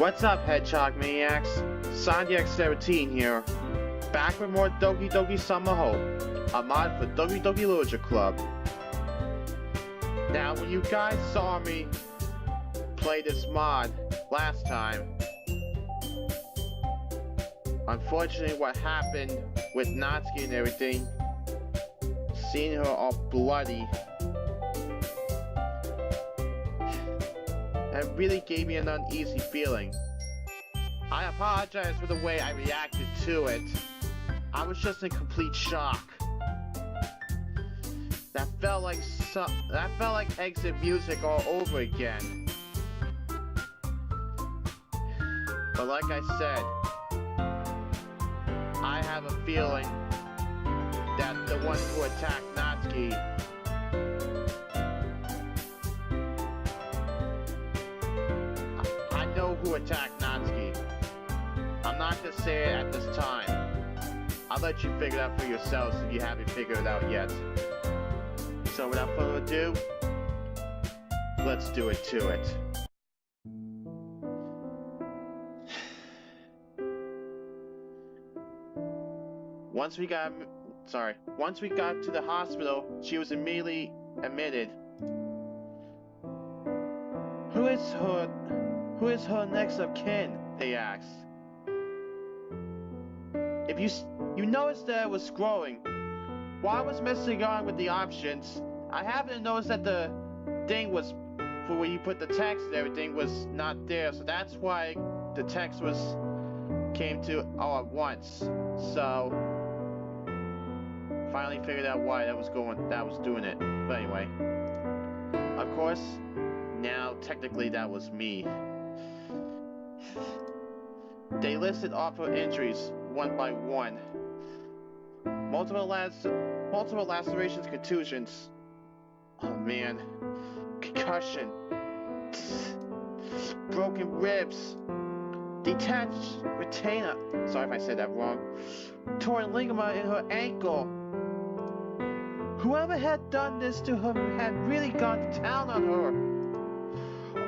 What's up, Hedgehog Maniacs? SonDX17 here, back with more Doki Doki Summer Hope, a mod for Doki Doki Literature Club. Now, when you guys saw me play this mod last time, unfortunately what happened with Natsuki and everything, seeing her all bloody, that really gave me an uneasy feeling. I apologize for the way I reacted to it. I was just in complete shock. That felt like exit music all over again. But like I said, I have a feeling that the one who attacked Natsuki I know who attacked Natsuki. I'm not gonna say it at this time. I'll let you figure it out for yourselves if you haven't figured it out yet. So without further ado, let's do it to it. Once we got to the hospital, she was immediately admitted. Who is her next of kin? They asked. If you noticed that it was growing, while I was messing around with the options, I happened to notice that the thing was, for where you put the text and everything, was not there, so that's why the text came to all at once. So finally figured out why that was doing it. But anyway, of course, now technically that was me. They listed off her injuries one by one. Multiple lacerations, contusions. Oh man. Concussion. Broken ribs. Detached retainer. Sorry if I said that wrong. Torn ligament in her ankle. Whoever had done this to her had really gone to town on her.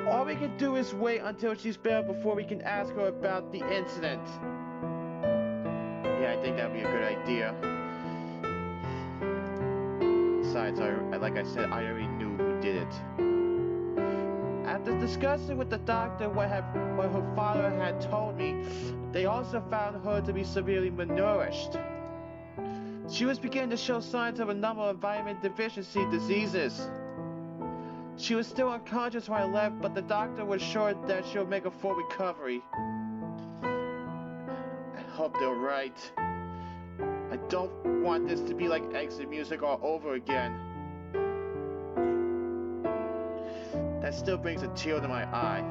All we can do is wait until she's better before we can ask her about the incident. Yeah, I think that'd be a good idea. Besides, like I said, I already knew who did it. After discussing with the doctor what her father had told me, they also found her to be severely malnourished. She was beginning to show signs of a number of vitamin deficiency diseases. She was still unconscious when I left, but the doctor was sure that she'll make a full recovery. I hope they're right. I don't want this to be like exit music all over again. That still brings a tear to my eye.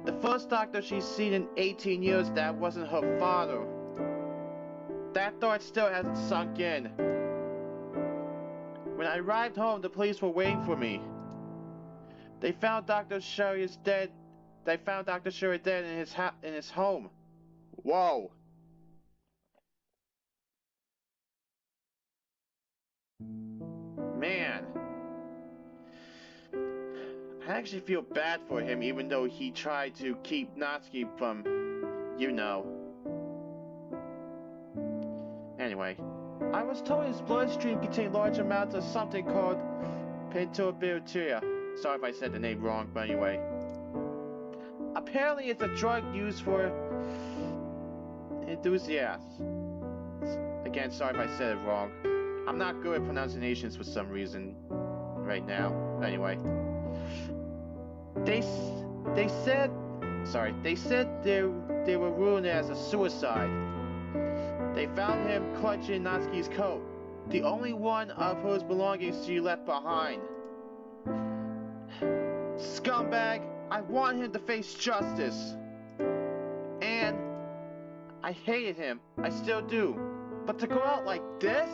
The first doctor she's seen in 18 years, that wasn't her father. That thought still hasn't sunk in. When I arrived home, the police were waiting for me. They found Dr. Sherry dead. They found Dr. Sherry dead in his home. Whoa. Man. I actually feel bad for him, even though he tried to keep Natsuki from, you know. Anyway, I was told his bloodstream contained large amounts of something called pentobacteria. Sorry if I said the name wrong, but anyway. Apparently it's a drug used for enthusiasts. Again, sorry if I said it wrong. I'm not good at pronunciations for some reason right now. Anyway. They said they were ruling it as a suicide. They found him clutching Natsuki's coat, the only one of whose belongings she left behind. Scumbag, I want him to face justice. And I hated him, I still do. But to go out like this?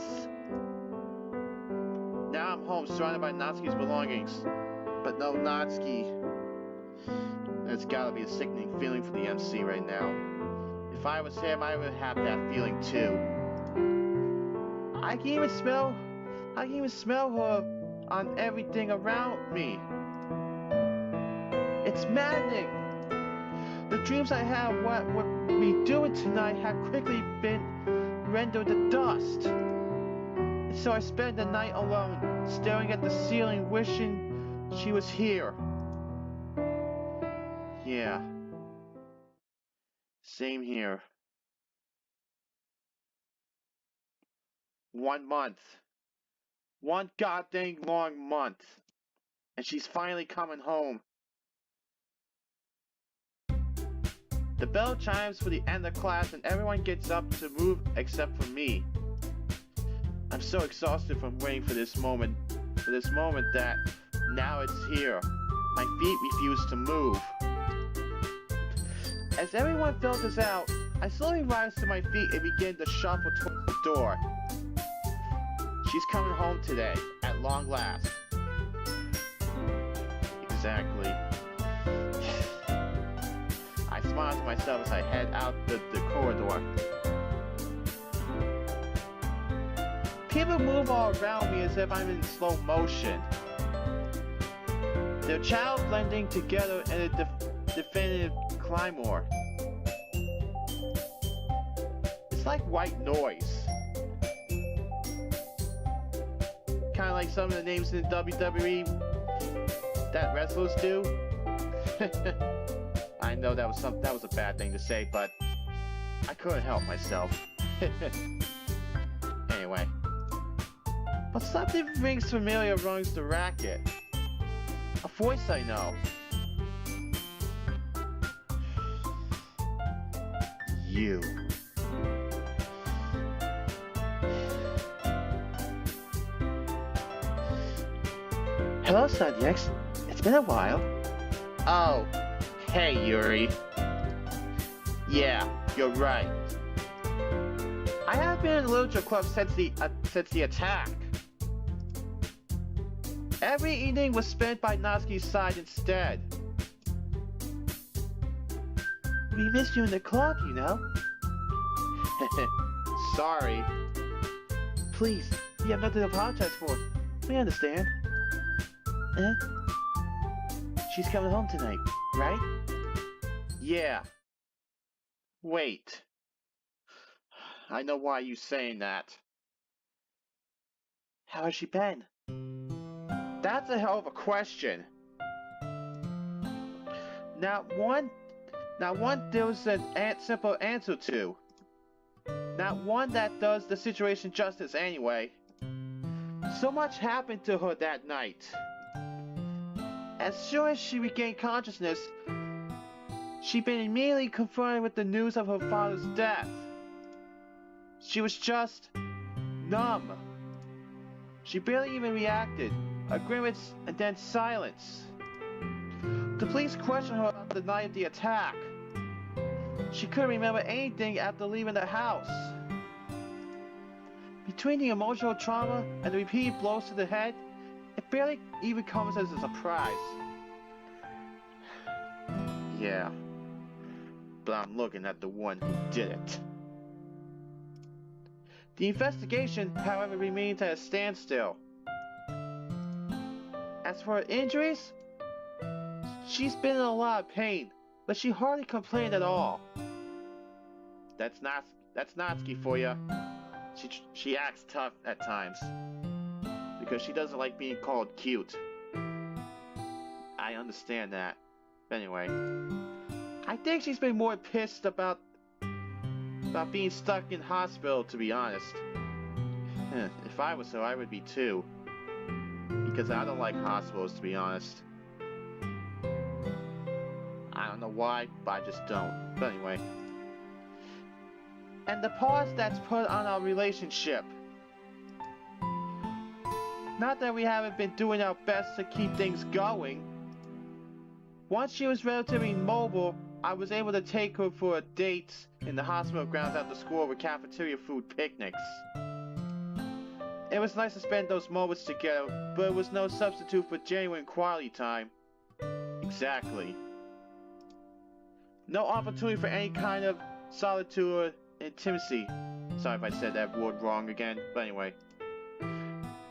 Now I'm home surrounded by Natsuki's belongings. But no Natsuki. That's gotta be a sickening feeling for the MC right now. If I was him, I would have that feeling too. I can even smell her on everything around me. It's maddening. The dreams I had what we doing tonight have quickly been rendered to dust. So I spent the night alone, staring at the ceiling, wishing she was here. Yeah. Same here. 1 month. 1 goddamn long month. And she's finally coming home. The bell chimes for the end of class and everyone gets up to move except for me. I'm so exhausted from waiting for this moment that now it's here. My feet refuse to move. As everyone filters out, I slowly rise to my feet and begin to shuffle towards the door. She's coming home today, at long last. Exactly. I smile to myself as I head out the corridor. People move all around me as if I'm in slow motion. Their child blending together in a definitive climor. It's like white noise. Kind of like some of the names in WWE that wrestlers do. I know that was a bad thing to say, but I couldn't help myself. Anyway. But something rings familiar runs the racket. A voice I know. You. Hello, Subjects. It's been a while. Oh, hey, Yuri. Yeah, you're right. I have been in the literature club since the attack. Every evening was spent by Natsuki's side instead. We missed you in the club, you know. Sorry. Please, you have nothing to apologize for. We understand. She's coming home tonight, right? Yeah. Wait. I know why you're saying that. How has she been? That's a hell of a question. Not one there was a simple answer to. Not one that does the situation justice anyway. So much happened to her that night. As soon as she regained consciousness, she'd been immediately confronted with the news of her father's death. She was just numb. She barely even reacted. A grimace and then silence. The police questioned her about the night of the attack. She couldn't remember anything after leaving the house. Between the emotional trauma and the repeated blows to the head, it barely even comes as a surprise. Yeah, but I'm looking at the one who did it. The investigation, however, remains at a standstill. As for her injuries, she's been in a lot of pain, but she hardly complained at all. That's Natsuki for you. She acts tough at times because she doesn't like being called cute. I understand that. Anyway, I think she's been more pissed about being stuck in hospital, to be honest. If I was her, I would be too. Because I don't like hospitals, to be honest. I don't know why, but I just don't. But anyway. And the pause that's put on our relationship. Not that we haven't been doing our best to keep things going. Once she was relatively mobile, I was able to take her for dates in the hospital grounds after school with cafeteria food picnics. It was nice to spend those moments together, but it was no substitute for genuine quality time. Exactly. No opportunity for any kind of solitude or intimacy. Sorry if I said that word wrong again, but anyway.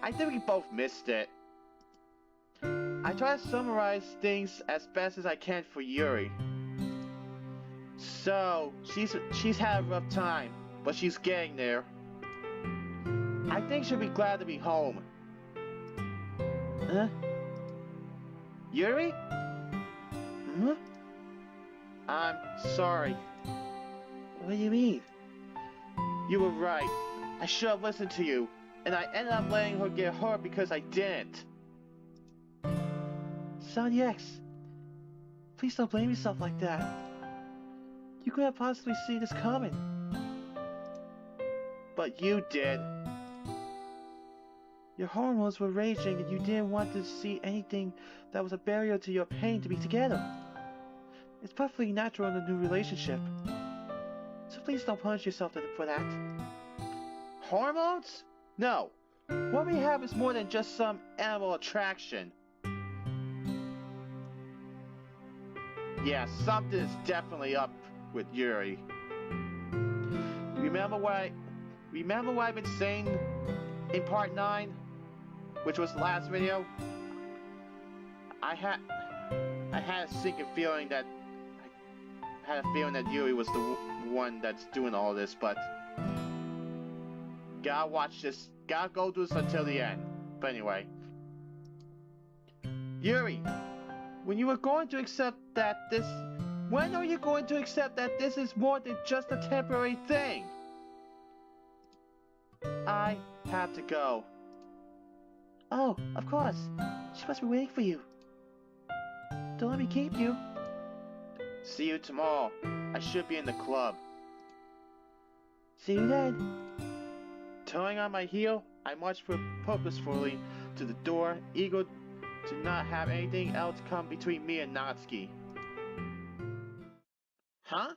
I think we both missed it. I try to summarize things as best as I can for Yuri. So, she's had a rough time, but she's getting there. I think she'll be glad to be home. Huh? Yuri? Huh? I'm sorry. What do you mean? You were right. I should have listened to you, and I ended up letting her get hurt because I didn't. Sonny X, please don't blame yourself like that. You couldn't possibly see this coming. But you did. Your hormones were raging and you didn't want to see anything that was a barrier to your pain to be together. It's perfectly natural in a new relationship. So please don't punish yourself for that. Hormones? No. What we have is more than just some animal attraction. Yeah, something is definitely up with Yuri. Remember what I've been saying in part 9? Which was the last video? I had a sinking feeling that Yuri was the one that's doing all this, but gotta watch this, gotta go through this until the end. But anyway, Yuri, when are you going to accept that this is more than just a temporary thing? I have to go. Oh, of course. She must be waiting for you. Don't let me keep you. See you tomorrow. I should be in the club. See you then. Turning on my heel, I marched purposefully to the door, eager to not have anything else come between me and Natsuki. Huh?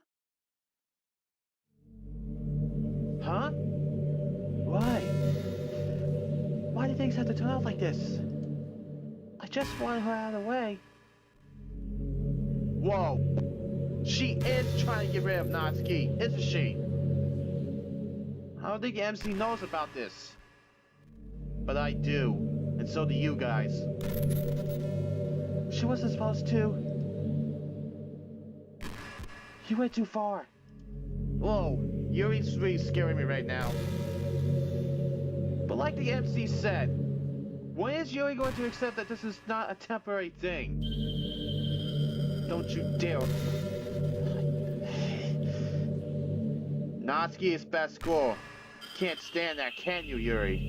Huh? Why? Why do things have to turn out like this? I just wanted her out of the way. Whoa! She is trying to get rid of Natsuki, isn't she? I don't think MC knows about this. But I do, and so do you guys. She wasn't supposed to. You went too far. Whoa, Yuri's really scaring me right now. But like the MC said, when is Yuri going to accept that this is not a temporary thing? Don't you dare. Natsuki is best score. Can't stand that, can you, Yuri?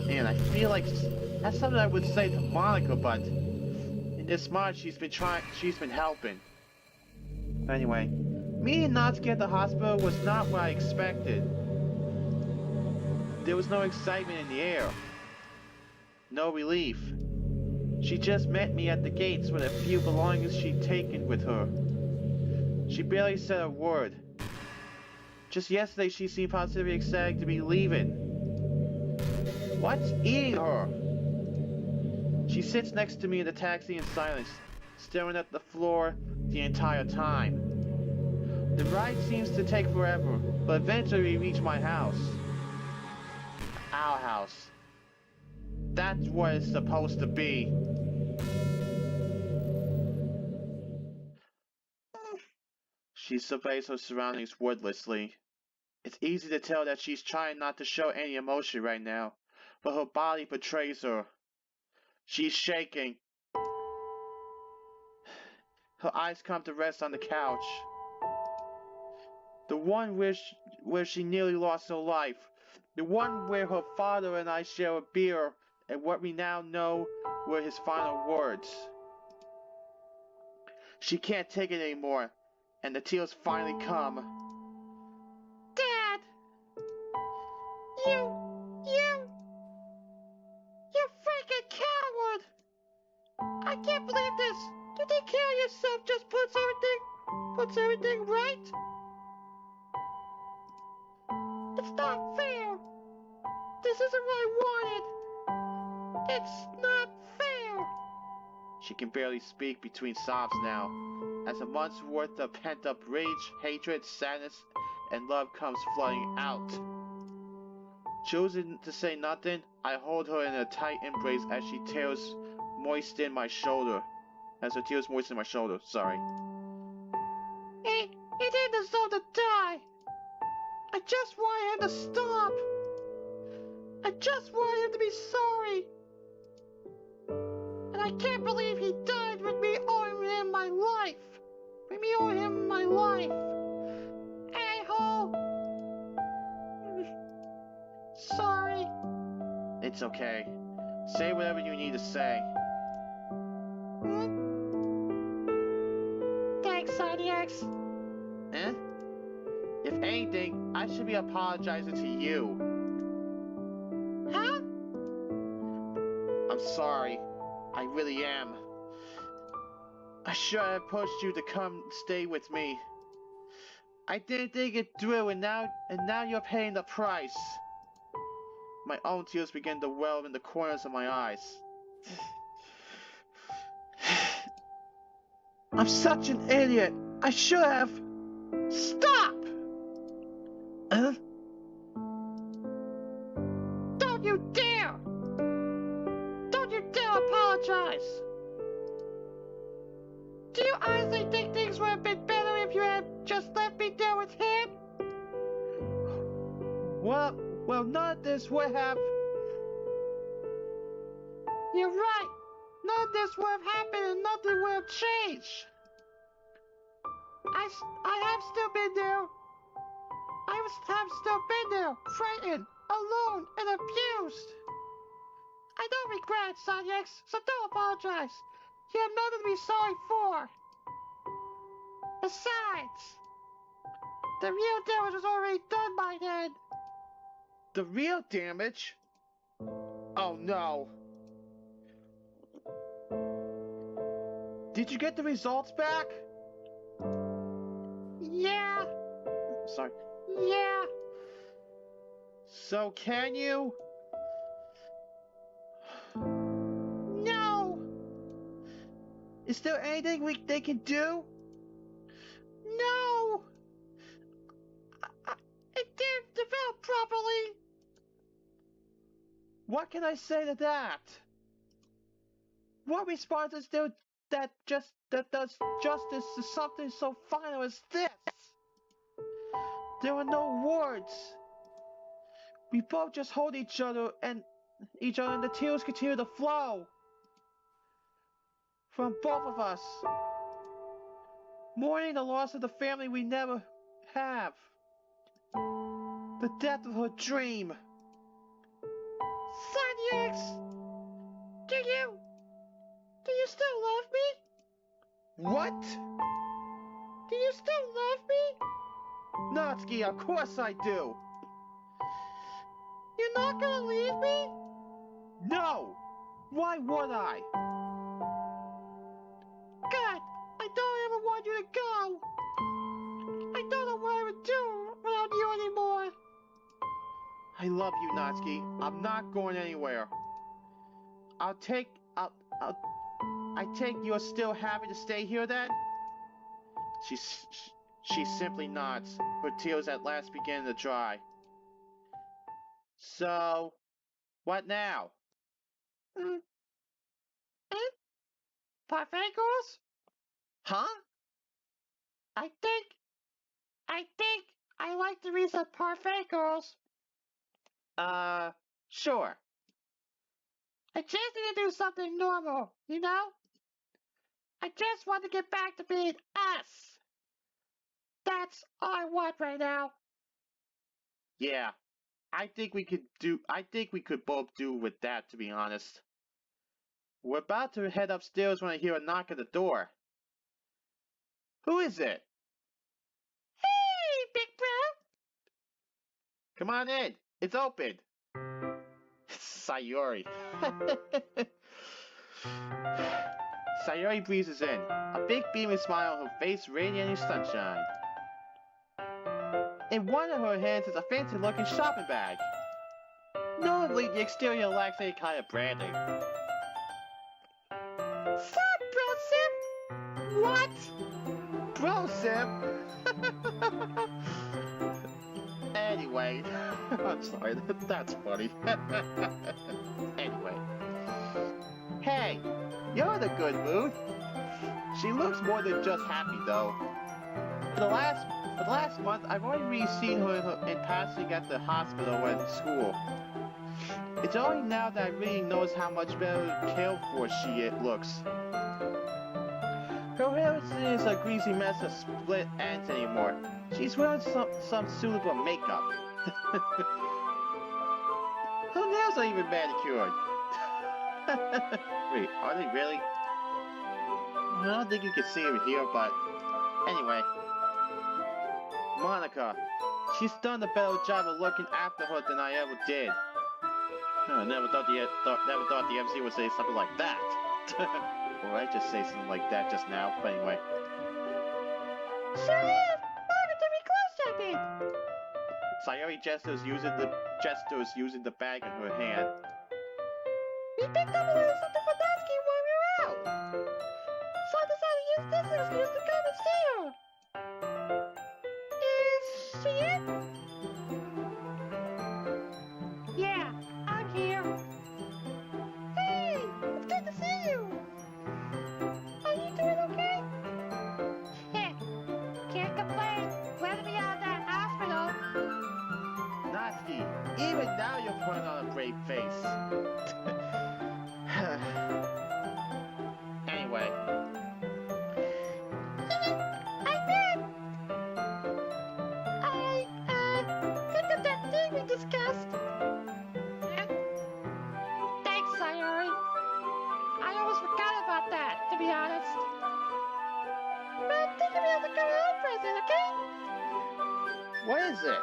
Man, I feel like that's something I would say to Monica, but in this mod she's been helping. But anyway, meeting Natsuki at the hospital was not what I expected. There was no excitement in the air. No relief. She just met me at the gates with a few belongings she'd taken with her. She barely said a word. Just yesterday she seemed positively ecstatic to be leaving. What's eating her? She sits next to me in the taxi in silence, staring at the floor the entire time. The ride seems to take forever, but eventually we reach my house. Our house. That's what it's supposed to be. She surveys her surroundings wordlessly. It's easy to tell that she's trying not to show any emotion right now, but her body betrays her. She's shaking. Her eyes come to rest on the couch. The one where she nearly lost her life. The one where her father and I share a beer, and what we now know were his final words. She can't take it anymore, and the tears finally come. Dad! You freaking coward! I can't believe this! To take care of yourself just puts everything right? It's not fair! This isn't what I wanted! It's not fair! She can barely speak between sobs now, as a month's worth of pent-up rage, hatred, sadness, and love comes flooding out. Choosing to say nothing, I hold her in a tight embrace as she tears moisten my shoulder. As her tears moisten my shoulder, sorry. He didn't deserve to die. I just want him to stop. I just want him to be sorry. And I can't believe he died with me owing him my life. With me owing him my life. A-hole. Sorry. It's okay. Say whatever you need to say. Thanks, Soniax. Eh? If anything, I should be apologizing to you. Huh? I'm sorry. I really am. I should have pushed you to come stay with me. I didn't think it through, and now you're paying the price. My own tears begin to well in the corners of my eyes. I'm such an idiot. I should have. Stop! Huh? Don't you dare! Don't you dare apologize! Do you honestly think things would have been better if you had just left me there with him? Well, none of this would have. You're right. None of this would have happened and nothing would have changed. I have still been there. I have still been there, frightened, alone, and abused. I don't regret it, Soniax, so don't apologize. You have nothing to be sorry for. Besides, the real damage was already done by then. The real damage? Oh no. Did you get the results back? Yeah. Sorry. Yeah. So can you? No. Is there anything they can do? No. It didn't develop properly. What can I say to that? What response is there that does justice to something so final as this? There are no words. We both just hold each other and the tears continue to flow from both of us, mourning the loss of the family we never have, the death of her dream. Soniax, do you still love me? What? Do you still love me? Natsuki, of course I do. You're not gonna leave me? No! Why would I? God, I don't ever want you to go. I don't know what I would do without you anymore. I love you, Natsuki. I'm not going anywhere. I take you're still happy to stay here then? She simply nods, her tears at last begin to dry. So, what now? Parfait girls? Huh? I think I like to read some parfait girls. Sure. I just need to do something normal, you know? I just want to get back to being us. That's all I want right now. Yeah. I think we could both do with that, to be honest. We're about to head upstairs when I hear a knock at the door. Who is it? Hey, big bro. Come on in. It's open. Sayori. Sayori breezes in, a big beaming smile on her face radiating sunshine. In one of her hands is a fancy-looking shopping bag. Notably, the exterior lacks any kind of branding. Sup, bro, Sim? What? Bro, Sim! Anyway, I'm sorry, that's funny. Anyway. Hey, You're in a good mood. She looks more than just happy, though. For the last month, I've only really seen her in passing at the hospital or at school. It's only now that I really notice how much better cared for she looks. Her hair isn't a greasy mess of split ends anymore. She's wearing some suitable makeup. Her nails are even manicured. Wait, are they really? I don't think you can see it here, but anyway. Monica, she's done a better job of looking after her than I ever did. I never thought the MC would say something like that. Or I just say something like that just now, but anyway. Sure is! Monica to be close-checking! Sayori gestures using the bag in her hand. We picked up a little something for Natsuki while we were out. So I decided to use this excuse to come and see her. Is she it? Yeah, I'm here. Hey, it's good to see you. Are you doing okay? Heh, can't complain. Glad to be out of that hospital. Natsuki, even now you're putting on a brave face. Anyway. I did. Think of that thing we discussed. Thanks, Sayori. I almost forgot about that, to be honest. But think of it as a coming home present, okay? What is it?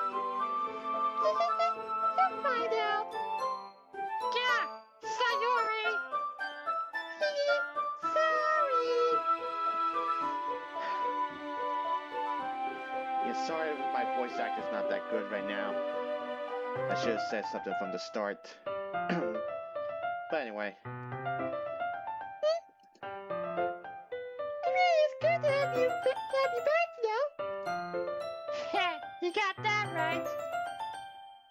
You'll find out. Yeah, Sayori. Sorry. Yeah, sorry if my voice act is not that good right now. I should have said something from the start. But anyway. It really is good to have you back, you know? You got that right.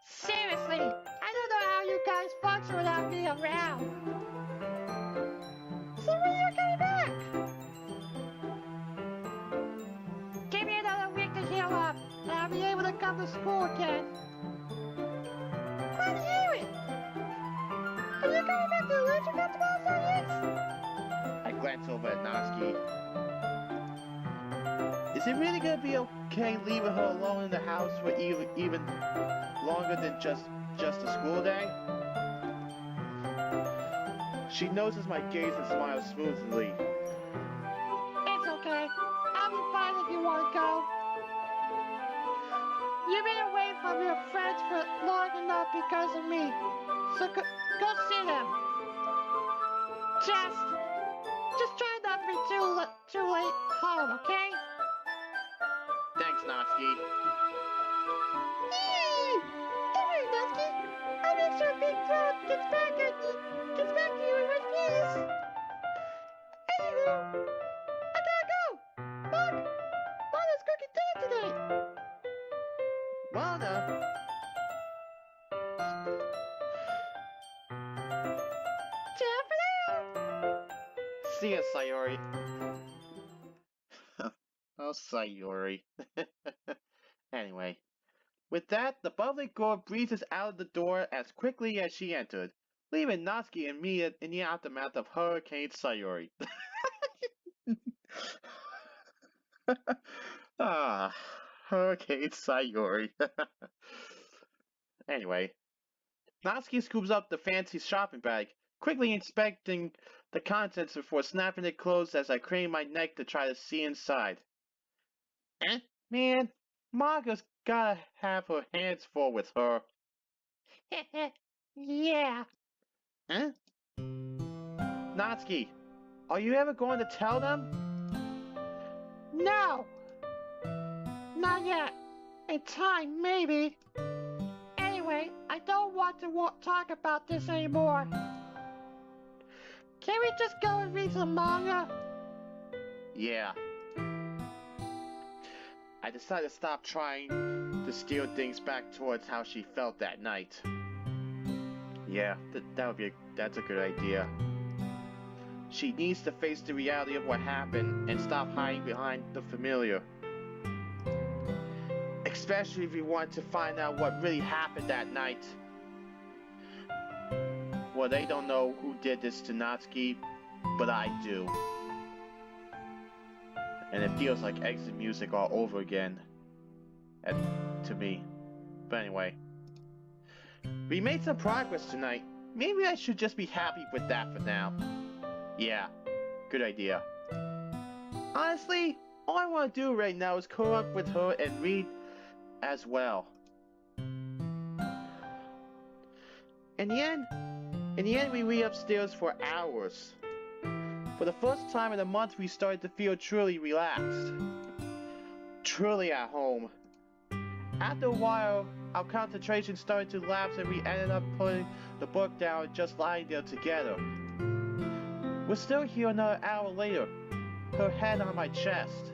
Seriously, I don't know how you guys function without me around. So when are you coming back? Give me another week to heal up, and I'll be able to come to school again. Glad to hear it. Are you coming back to the lecture club tomorrow, Sonics? I glance over at Natsuki. Is it really gonna be okay leaving her alone in the house for even longer than just a school day? She notices my gaze and smiles smoothly. It's okay. I'll be fine if you want to go. You've been away from your friends for long enough because of me. So go see them. Just try not to be too late home, okay? Thanks, Natsuki. Yee! Don't worry, Natsuki. I'll make sure Big Cloud gets back to you in one piece. Anywho, I gotta go. Mama's cooking dinner today. Mona! Ciao for now. See ya, Sayori. Oh, Sayori. Anyway. With that, the bubbly girl breezes out of the door as quickly as she entered, leaving Natsuki and me in the aftermath of Hurricane Sayori. Ah, Hurricane Sayori. Anyway, Natsuki scoops up the fancy shopping bag, quickly inspecting the contents before snapping it closed as I crane my neck to try to see inside. Man, Marga's gotta have her hands full with her. Yeah. Huh? Natsuki, are you ever going to tell them? No. Not yet. In time, maybe. Anyway, I don't want to talk about this anymore. Can we just go and read some manga? Yeah. I decided to stop trying to steer things back towards how she felt that night. Yeah, that's a good idea. she needs to face the reality of what happened and stop hiding behind the familiar. Especially if we want to find out what really happened that night. Well, they don't know who did this to Natsuki, but I do. And it feels like exit music all over again. To me. But anyway. We made some progress tonight. Maybe I should just be happy with that for now. Yeah, good idea. Honestly, all I want to do right now is curl up with her and read as well. In the end we read upstairs for hours. For the first time in a month we started to feel truly relaxed. Truly at home. After a while, our concentration started to lapse and we ended up putting the book down and just lying there together. We're still here another hour later, her head on my chest.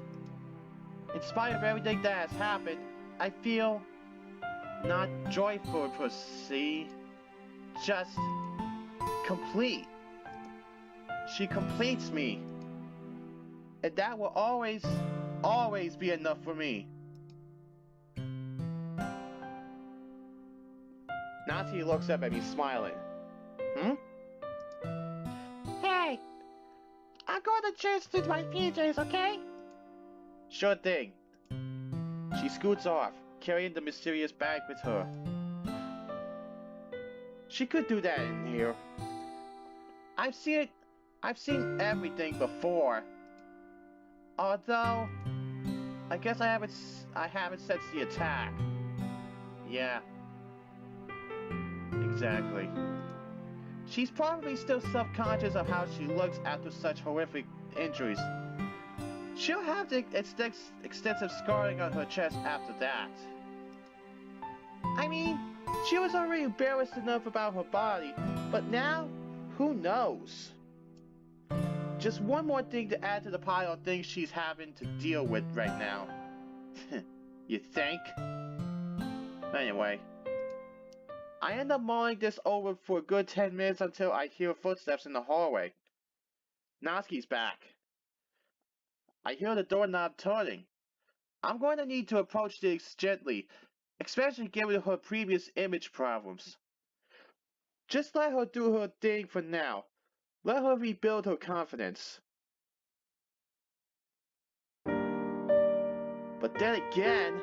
In spite of everything that has happened, I feel not joyful per se, just complete. She completes me. And that will always be enough for me. Natsuki looks up at me smiling. Hey, I'm going to change to my PJs, okay? Sure thing. She scoots off, carrying the mysterious bag with her. She could do that in here. I've seen everything before. Although, I guess I haven't sensed the attack. Yeah. Exactly. She's probably still self-conscious of how she looks after such horrific injuries. She'll have the extensive scarring on her chest after that. I mean, she was already embarrassed enough about her body, but now, who knows? Just one more thing to add to the pile of things she's having to deal with right now. You think? Anyway. I end up mulling this over for a good 10 minutes until I hear footsteps in the hallway. Natsuki's back. I hear the doorknob turning. I'm going to need to approach this gently, especially given her previous image problems. Just let her do her thing for now. Let her rebuild her confidence. But then again,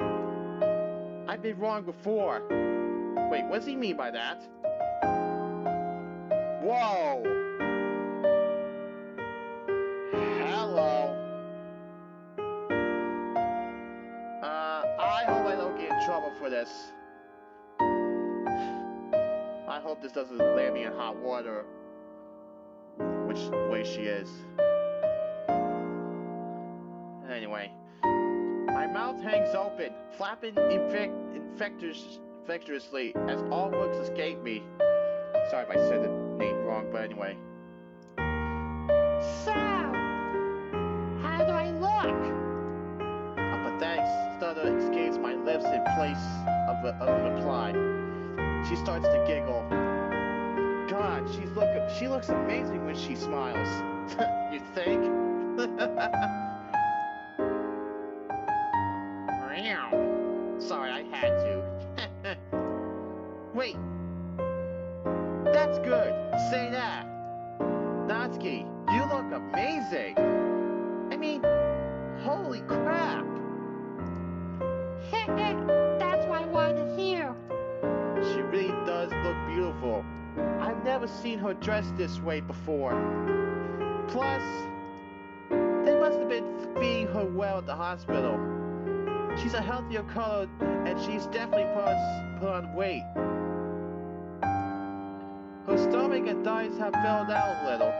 I've been wrong before. Wait, what does he mean by that? Whoa! Hello. I hope I don't get in trouble for this. I hope this doesn't land me in hot water. Which way she is. Anyway. My mouth hangs open, flapping infectiously as all words escape me. Sorry if I said the name wrong, but anyway. So, how do I look? A pathetic stutter escapes my lips in place of a reply. She starts to giggle. God, she looks amazing when she smiles. You think? Sorry, I had to. Wait. That's good. Say that. Natsuki, you look amazing. I mean, holy crap. That's what I wanted to hear. She really does look beautiful. I've never seen her dressed this way before. Plus, they must have been feeding her well at the hospital. She's a healthier color, and she's definitely put on weight. Her stomach and thighs have filled out a little.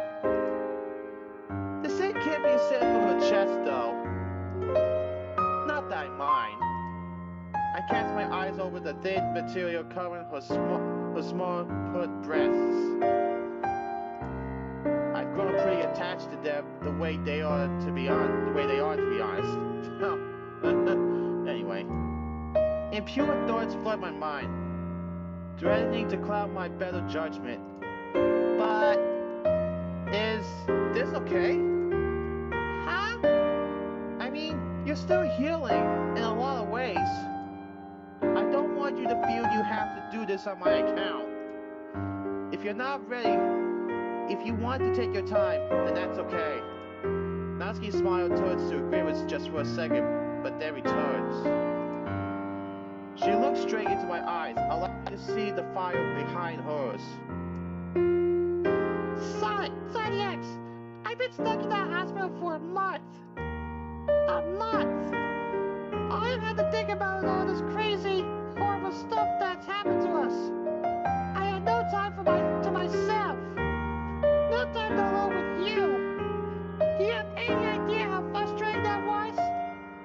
The same can't be said for her chest, though. Not that I mind. I cast my eyes over the thin material covering her small put breasts. I've grown pretty attached to them the way they are to be honest. Anyway, impure thoughts flood my mind, threatening to cloud my better judgment. But is this, okay? Huh? I mean, you're still healing in a lot of ways. I don't want you to feel you have to do this on my account. If you're not ready, if you want to take your time, then that's okay. Natsuki smiled towards to agree with just for a second, but then returns. She looked straight into my eyes, allowing me to see the fire behind hers. Sonny X, I've been stuck in that hospital for a month. A month! All I've had to think about is all this crazy, horrible stuff that's happened to us. I had no time to myself. No time to alone with you. Do you have any idea how frustrating that was?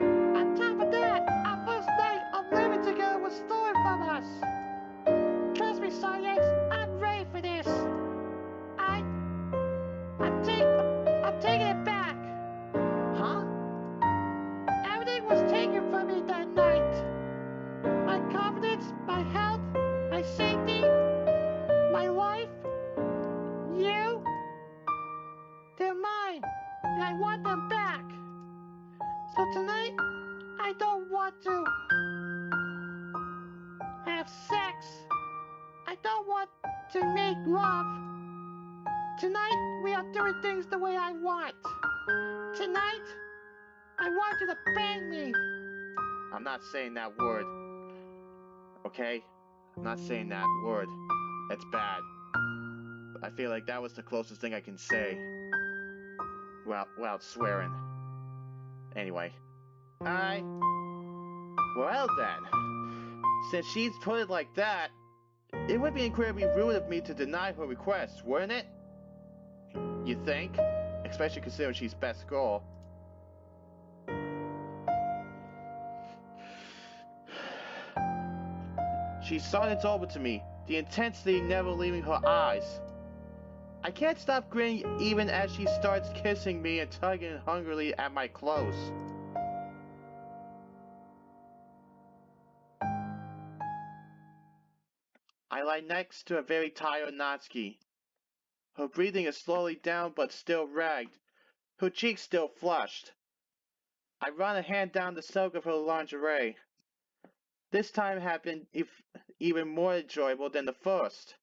On top of that, our first night of living together was stolen from us. Trust me, Sonny X, I'm ready for this. I'm taking it back. Huh? Everything was taken from me that night. My confidence, my health, my safety, my life, you. They're mine, and I want them back. So tonight, I don't want to have sex. I don't want to make love. Tonight, we are doing things the way I want. Tonight, I want you to bang me. I'm not saying that word. Okay? I'm not saying that word. That's bad. I feel like that was the closest thing I can say. Without swearing. Anyway. Well then. Since she's put it like that, it would be incredibly rude of me to deny her request, wouldn't it? You think? Especially considering she's best girl. She started over to me, the intensity never leaving her eyes. I can't stop grinning even as she starts kissing me and tugging hungrily at my clothes. I lie next to a very tired Natsuki. Her breathing is slowly down but still ragged, her cheeks still flushed. I run a hand down the silk of her lingerie. This time had been even more enjoyable than the first.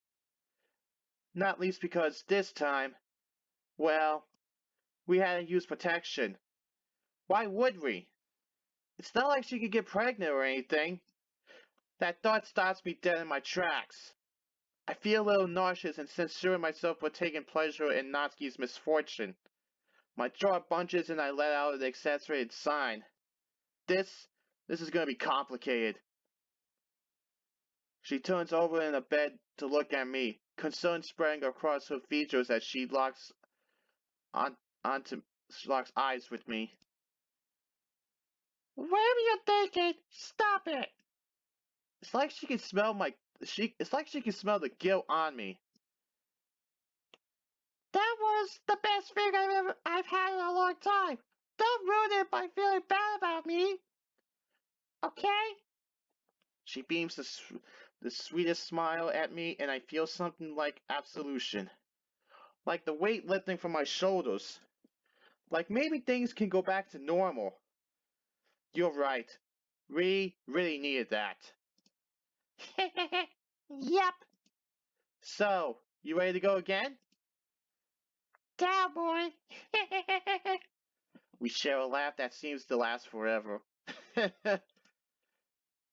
Not least because this time, well, we hadn't used protection. Why would we? It's not like she could get pregnant or anything. That thought stops me dead in my tracks. I feel a little nauseous and censoring myself for taking pleasure in Natsuki's misfortune. My jaw bunches and I let out an exaggerated sign. This is gonna be complicated. She turns over in the bed to look at me, concern spreading across her features as she locks eyes with me. Whatever you're thinking, stop it. It's like she can smell the guilt on me. That was the best thing I've had in a long time. Don't ruin it by feeling bad about me. Okay? She beams the sweetest smile at me and I feel something like absolution. Like the weight lifting from my shoulders. Like maybe things can go back to normal. You're right. We really needed that. Yep. So, you ready to go again? Cowboy. We share a laugh that seems to last forever.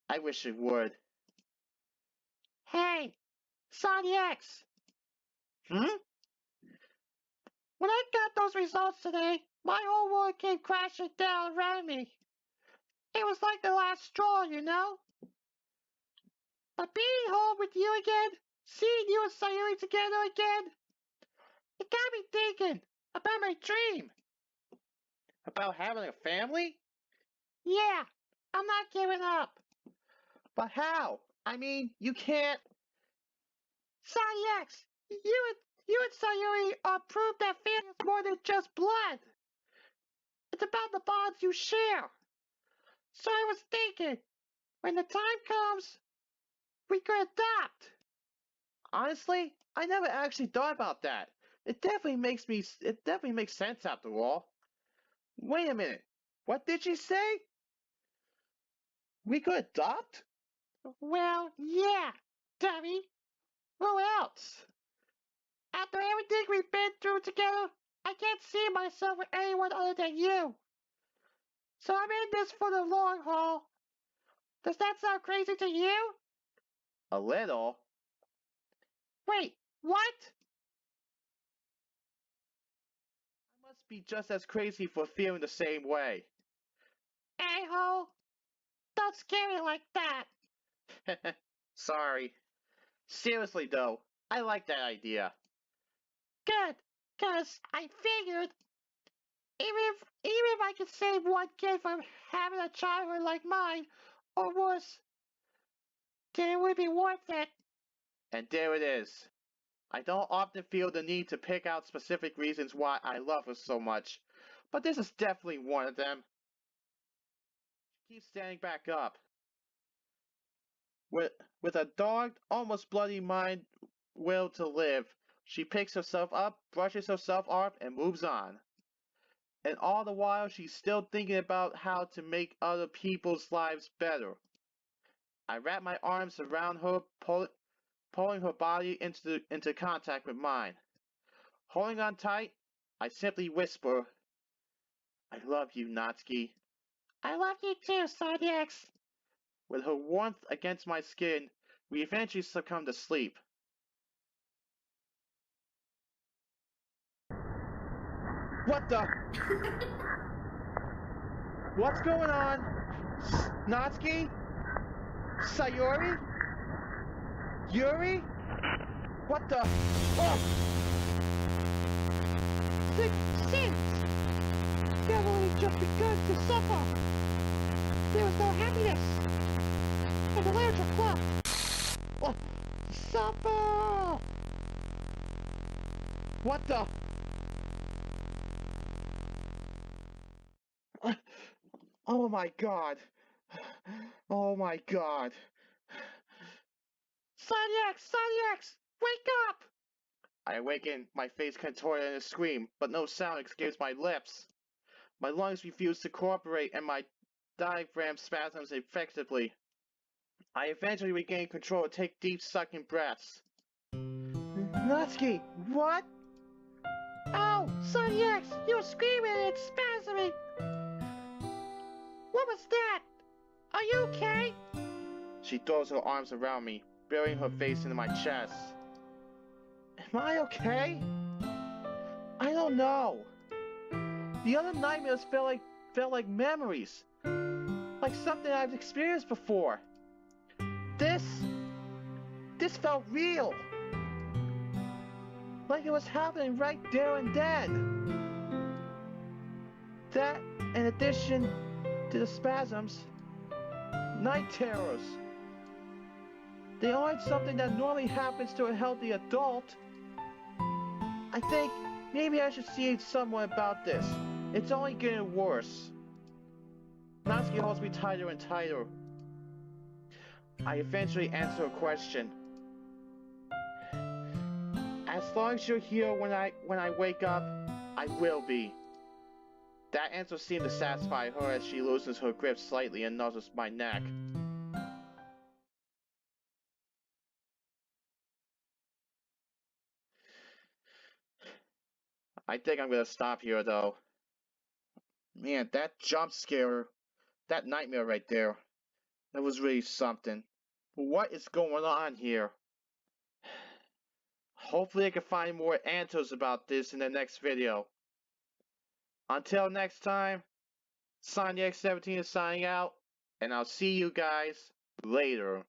I wish it would. Hey, Sonny X. Hmm? When I got those results today, my whole world came crashing down around me. It was like the last straw, you know? But being home with you again, seeing you and Sayuri together again, it got me thinking about my dream. About having a family? Yeah, I'm not giving up. But how? I mean, you can't. Sonny X, you and Sayuri are proof that family is more than just blood. It's about the bonds you share. So I was thinking, when the time comes, we could adopt. Honestly, I never actually thought about that. It definitely makes sense after all. Wait a minute. What did she say? We could adopt? Well, yeah, dummy. Who else? After everything we've been through together, I can't see myself with anyone other than you. So I'm in this for the long haul. Does that sound crazy to you? A little. Wait, what? I must be just as crazy for feeling the same way. A-hole. Don't scare me like that. Sorry. Seriously though, I like that idea. Good, 'cause I figured even if I could save one kid from having a childhood like mine, or worse, then it would be worth it. And there it is. I don't often feel the need to pick out specific reasons why I love her so much, but this is definitely one of them. She keeps standing back up. With a dogged, almost bloody mind will to live, she picks herself up, brushes herself off, and moves on. And all the while, she's still thinking about how to make other people's lives better. I wrap my arms around her, pulling her body into contact with mine. Holding on tight, I simply whisper, I love you, Natsuki. I love you too, Sonic. With her warmth against my skin, we eventually succumb to sleep. What the? What's going on? Natsuki? Sayori? Yuri? What the? Oh! Six sins! They've only just begun to suffer! There was no happiness! And the lamps are clocked! Oh! Suffer! What the? Oh my god! Oh my god! Sonic! Wake up! I awaken, my face contorted in a scream, but no sound escapes my lips. My lungs refuse to cooperate and my diaphragm spasms effectively. I eventually regain control and take deep sucking breaths. Natsuki, what? Oh, Sonic, you're screaming and spasming! What was that? Are you okay? She throws her arms around me, burying her face into my chest. Am I okay? I don't know. The other nightmares felt like memories. Like something I've experienced before. This felt real. Like it was happening right there and then. That, in addition to the spasms, night terrors. They aren't something that normally happens to a healthy adult. I think maybe I should see someone about this. It's only getting worse. Natsuki holds me tighter and tighter. I eventually answer a question. As long as you're here when I wake up, I will be. That answer seemed to satisfy her as she loosens her grip slightly and nuzzles my neck. I think I'm gonna stop here though. Man, that jump scare, that nightmare right there, that was really something. What is going on here? Hopefully I can find more answers about this in the next video. Until next time, SonnyX17 is signing out, and I'll see you guys later.